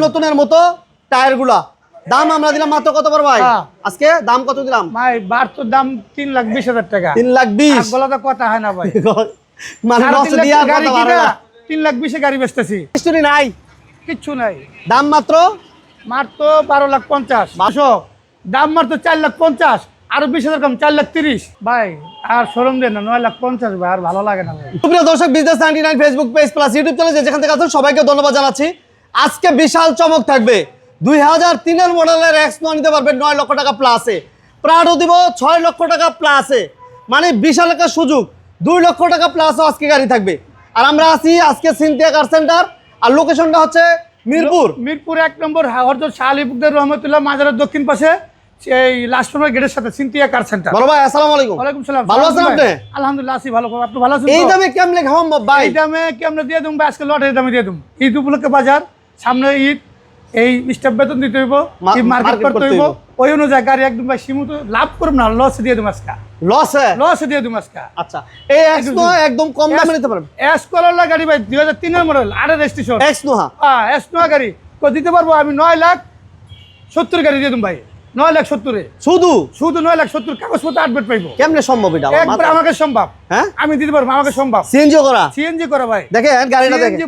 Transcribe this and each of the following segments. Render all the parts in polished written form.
নতুনের মতো টায়ারগুলা। দাম আমরা দিলাম মাত্র কত পড়বে ভাই? আজকে দাম কত দিলাম ভাই? বার তো দাম 3,20,000 টাকা। 3,20,000 বলা তো কথা হয় না ভাই। মানে লস দিয়া গাড়ি কথা কিনা বলা 3,20,000 গাড়ি বেচতেছি। হিস্টরি নাই, কিচ্ছু নাই। দাম মাত্র 12,50,000। 500 দাম মাত্র 4,50,000, আরো 20,000 কম 4,30,000 ভাই। আর শোরুম দেন না 9,50,000 ভাই, আর ভালো লাগে না ভাই। সুপ্রিয় দর্শক, business 99 Facebook page plus YouTube channel যেখান থেকে আছেন সবাইকে ধন্যবাদ জানাচ্ছি। আজকে বিশাল চমক থাকবে। 2003 মডেলের X9 নিতে পারবেন 9 লক্ষ টাকা প্লাসে। প্রাডো দিব 6 লক্ষ টাকা প্লাসে, মানে বিশাল একটা সুযোগ। 2 লক্ষ টাকা প্লাসও আজকে গাড়ি থাকবে। আর আমরা আছি আজকে সিনথিয়া কার সেন্টার, আর লোকেশনটা হচ্ছে মিরপুর 1 নম্বর হযরত শাহ আলী মুকদ্দার রহমাতুল্লাহ মাজারের দক্ষিণ পাশে, এই লাস্ট নম্বর গেটের সাথে সিনথিয়া কার সেন্টার। বড় ভাই আসসালামু আলাইকুম। ওয়ালাইকুম সালাম। ভালো আছেন আপনি? আলহামদুলিল্লাহ আছি ভালো। আপনি ভালো আছেন? এই দামে কেমনে খাওয়াম ভাই? এই দামে কেমনে দিয়ে দেব ভাই? আজকে লটের দামে দিয়ে দেব। ঈদ উপলক্ষে বাজার, সামনে ঈদ, এই স্টাফ বেতন দিতে হইব, মার্কেট করতে হইব, ওই অনুযায়ী গাড়ি একদম ভাই সীমিত লাভ করব না, লসে দিয়ে দেব আজকে। লসে দিয়ে দেব আজকে। আচ্ছা, এই X9 একদম কম দামে নিতে পারবেন। এস করলা গাড়ি ভাই 2003 এর মডেল, আরে রেজিস্ট্রেশন X9। হ্যাঁ X9 গাড়ি কো দিতে পারবো আমি 9,70,000 গাড়ি দিয়ে দেব ভাই। 9,70,000 শুধু 9,70,000 কাগজপত্র আপডেট পাইবো। কেমনে সম্ভব এটা? একবার আমাকে সম্ভব। হ্যাঁ আমি দিতে পারবো, আমাকে সম্ভব। সিএনজি করা ভাই। দেখেন গাড়িটা দেখেন,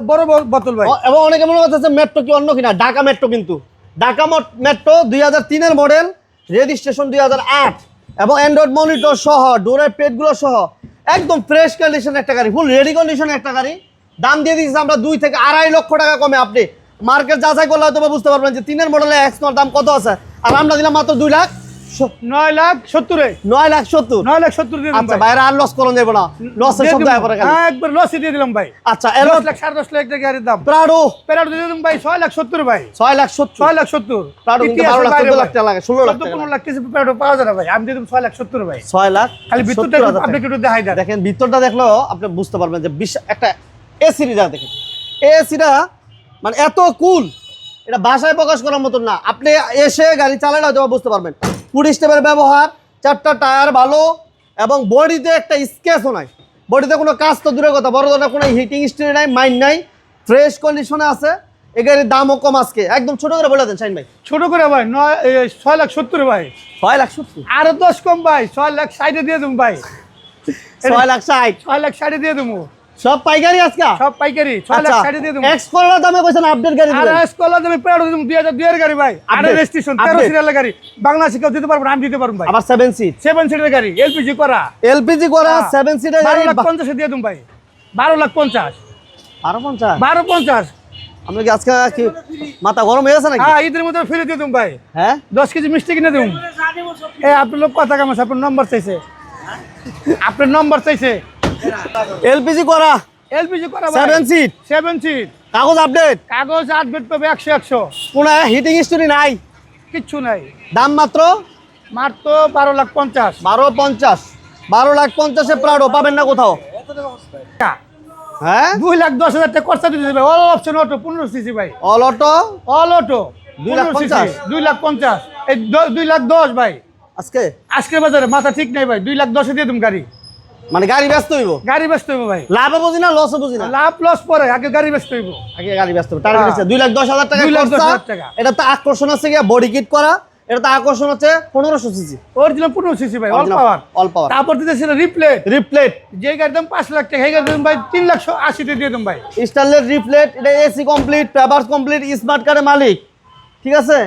বড় বোতল ভাই। এবং অনেকে মনে করতেছে মেট্রো কি অন্য কিনা, ঢাকা মেট্রো কিন্তু ঢাকা মেট্রো 2003 এর মডেল, রেজিস্ট্রেশন 2008, এবং অ্যান্ড্রয়েড মনিটর সহ, ডোরের পেডগুলো সহ একদম ফ্রেশ কন্ডিশন একটা গাড়ি, ফুল রেডি কন্ডিশনের একটা গাড়ি। দাম দিয়ে দিচ্ছি আমরা 2 থেকে 2.5 লক্ষ টাকা কমে। আপনি মার্কেট যাচাই করলে হয়তো বুঝতে পারবেন যে 3 এর মডেলে X9 দাম কত আছে। আর আমরা দিলাম মাত্র 9,70,000 দিয়ে দিলাম। আচ্ছা ভাইরা, আর লস করুন যাবে না, লসের শব্দ আয় পড়ে খালি। একবার লসে দিয়ে দিলাম ভাই। আচ্ছা, 10,00,000 10,00,000 টাকা গাড়ির দাম। প্রাডো দিয়ে দিলাম ভাই 6,70,000 ভাই। 6,70,000 প্রাডো কিন্তু 12 লাখ 14 লাখ টাকা লাগে, 16 লাখ টাকা 15 লাখ কিছু প্রাডো পাওয়া যায় না ভাই। আমি দিয়ে দিলাম 6,70,000 ভাই। 6 লাখ খালি ভিতরটা আপনি একটু দেখাই দেন। দেখেন ভিতরটা দেখলো আপনি বুঝতে পারবেন যে একটা এসি যা দেখেন, এসিটা মানে এত কুল, এটা ভাষায় প্রকাশ করার মতন না। আপনি এসে গাড়ি চালালে হয়তো বুঝতে পারবেন। ফুড স্টেপের ব্যবহার, 4টা টায়ার ভালো, এবং বডিতে একটা স্কেচও নাই। বডিতে কোনো কাজ তো দূরের কথা, বড় ধরনের কোনো হিটিং স্ট্রি নাই, মাইন্ড নাই, ফ্রেশ কন্ডিশনে আছে। এই গাড়ির দামও কম আজকে, একদম ছোট করে বলে দেন শাহিন ভাই। ছোট করে ভাই 6,70,000 ভাই। 6,70,000 আরো 10 কম ভাই, 6,60,000 দিয়ে দেব ভাই। 6,60,000 6,60,000 দিয়ে দেবো। সব পাইকারি আজকে, সব পাইকারি 6,60,000 দিয়ে দেব। এক্স করলা দামে কইছেন আপডেট গাড়ি দিবেন। আর এক্স করলা দামে প্রাডো দিলাম 2002 এর গাড়ি ভাই। আর রেজিস্ট্রেশন 13 সিরিয়ালের গাড়ি, বাংলাদেশে কেউ দিতে পারবো না, আমি দিতে পারবো ভাই। আবার 7 সিটের গাড়ি, এলপিজি করা 7 সিটের গাড়ি 12,50,000 দিয়ে দেব ভাই। 12,50,000 12,50,000 আমরা কি আজকে কি মাথা গরম হয়ে গেছে নাকি? হ্যাঁ, ঈদের মধ্যে ফিরে দিয়ে দেব ভাই। হ্যাঁ 10 কেজি মিষ্টি কিনে দেব। আপনার লোক কথা কামাস, আপনার নম্বর চাইছে, আপনার নম্বর চাইছে। এলপিজি করা ভাই, 7 সিট কাগজ আপডেট পাবে 100 কোন হিটিং স্টোরি নাই, কিচ্ছু নাই। দাম মাত্র 12,50,000 12,50,000 প্রাডো পাবেন না কোথাও। হ্যাঁ 2,10,000 টাকা খরচা দিতে হবে। অল অপশন অটো 15 সিসি ভাই। অল অটো 2,50,000 2,50,000 এই 2,10,000 ভাই। আজকে বাজারে মাথা ঠিক নাই ভাই। 2,10,000 দিয়ে তুমি গাড়ি, মানে গাড়ি ব্যস্ত হইব, ভাই। লাভে বুঝি না লসও বুঝি না। লাভ লস পরে, আগে গাড়ি ব্যস্ত হইব, গাড়ি ব্যস্ত হবে। টার্গেট আছে 2,10,000 টাকা। 2,10,000 টাকা। এটা তো আকর্ষণ আছে গিয়া বডি কিট করা, এটা তো আকর্ষণ হচ্ছে 1500 সিসি অরিজিনাল 15 সিসি ভাই, অল পাওয়ার। তারপর দিতেছিল রিপ্লেট, যে গাড়ির দাম 5 লাখ টাকা, এই গাড়ির দাম ভাই 3,80,000 দিয়ে দেব ভাই। স্টাইলের রিপ্লেট, এটা AC complete, papers complete, smart কার্ডের মালিক, ঠিক আছে।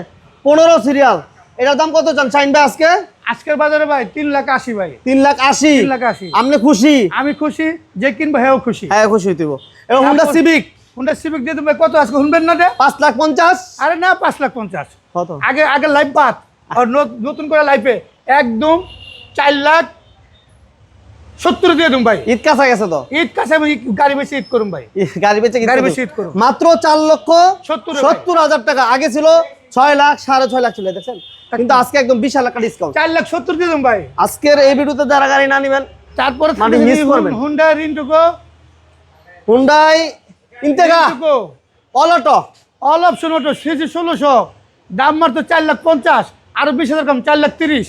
15 সিরিয়াল, এটার দাম কত চান শাহিন ভাই আজকে? আজকের বাজারে ভাই 3,80,000 ভাই। 3,80,000 আপনি খুশি? আমি খুশি, যে কিনবো হেও খুশি। হ্যাঁ খুশি হইতেব। এবং হোন্ডা সিভিক দিয়ে দেব কত আজকে শুনবেন না রে? 5,50,000। আরে না 5,50,000 কত? আগে লাইফ বাদ, আর নতুন করে লাইফে একদম 4,70,000 দিয়ে দেব ভাই। ঈদ কাছে গেছে তো, ঈদ কাছে আমি গাড়ি বেশি ঈদ করুম ভাই। গাড়ি বেচে ঈদ করুম মাত্র 4,70,000 টাকা। আগে ছিল 6 লাখ 6.5 লাখ ছিল, দেখছেন? কিন্তু আজকে একদম বিশাল একটা ডিসকাউন্ট, 4,70,000 দিয়ে দেব ভাই। আজকের এই ভিডিওতে যারা গাড়ি না নেবেন তারপরে মানে মিস করবেন। Honda Integra all auto, all option auto, CC 1600, দাম মাত্র 4,50,000, আরো 20,000 কম 4,30,000।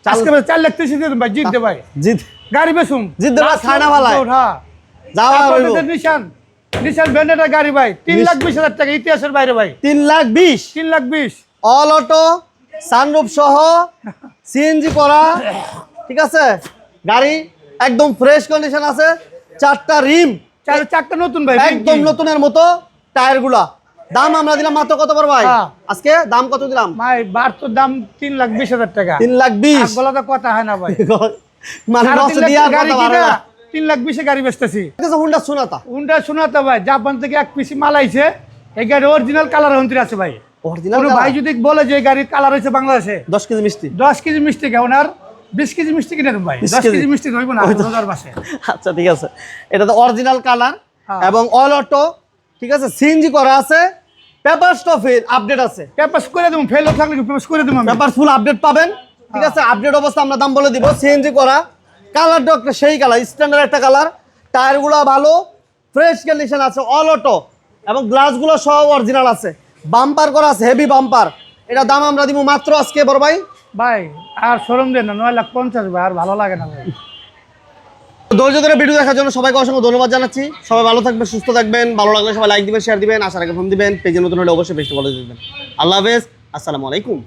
আজকে 4,30,000 দিয়ে দেব ভাই। জিত দে ভাই, জিত গাড়ি বেচুম, জিত দে ভাই, খানা ভালাই হ্যাঁ। যাওয়া হইবো। নিশান নিশান ভেন্ডাটা গাড়ি ভাই 3,20,000 টাকা, ইতিহাসের বাইরে ভাই। 3,20,000 3,20,000 অল অটো, সানরুফ সহ, সিএনজি করা, ঠিক আছে। গাড়ি একদম ফ্রেশ কন্ডিশন আছে, 4টা রিম চারটা নতুন ভাই, একদম নতুনের মতো, টায়ারগুলা। দাম আমরা দিলাম মাত্র কত বড় ভাই? হ্যাঁ। আজকে দাম কত দিলাম ভাই? বার তো দাম 3,20,000 টাকা। 3,20,000 বলা তো কথা হয় না ভাই। মানে সাড়ে লস 3 লাখ দিয়ে আর গাড়ি কথা কিনা, বাড়ে না। 3,20,000 গাড়ি বেচতেছি। এটা হুন্ডা সোনাতা, হুন্ডা শোনাতে ভাই, জাপান থেকে এক পিসি মাল আইছে। এই গাড়ি অরিজিনাল কালার হন্ত্রী আছে ভাই। অরিজিনাল কোনো ভাই যদি বলে যে এই গাড়ির কালার হয়েছে বাংলাদেশে, 10 কেজি মিষ্টি। 10 কেজি মিষ্টি খাও না, আর 20 কেজি মিষ্টি কিনে দেবো ভাই। 20 10 কেজি কেজি মিষ্টি ধরবো না রোজার মাসে। আচ্ছা ঠিক আছে, এটা তো অরিজিনাল কালার হ্যাঁ। এবং অল অটো, ঠিক আছে, সিএনজি করা আছে, পেপার স্টফের আপডেট আছে, পেপারস করে দেবো, ফেল থাকলে পেপারস করে দেবো আমি। পেপার ফুল আপডেট পাবেন, ঠিক আছে। আপডেট অবস্থা আমরা দাম বলে দিব। সিএনজি করা, কালারটা একটা সেই কালার, স্ট্যান্ডার্ড একটা কালার, টায়ারগুলো ভালো, ফ্রেশ কন্ডিশন আছে, অল অটো এবং গ্লাসগুলো সব অরিজিনাল আছে, বাম্পার করা আছে, হেভি বাম্পার। এটা দাম আমরা দিব মাত্র আজকে বড় ভাই ভাই আর শোরুম দেন না, 9,50,000 ভাই, আর ভালো লাগে না ভাই। ধৈর্য ধরে ভিডিও দেখার জন্য সবাইকে অসংখ্য ধন্যবাদ জানাচ্ছি। সবাই ভালো থাকবেন, সুস্থ থাকবেন, ভালো লাগলে সবাই লাইক দিবেন, শেয়ার দিবেন, আসার আগে ফোন দিবেন, পেজে নতুন হলে অবশ্যই বেশি ভালো দিবেন। আল্লাহ হাফেজ, আসসালামু আলাইকুম।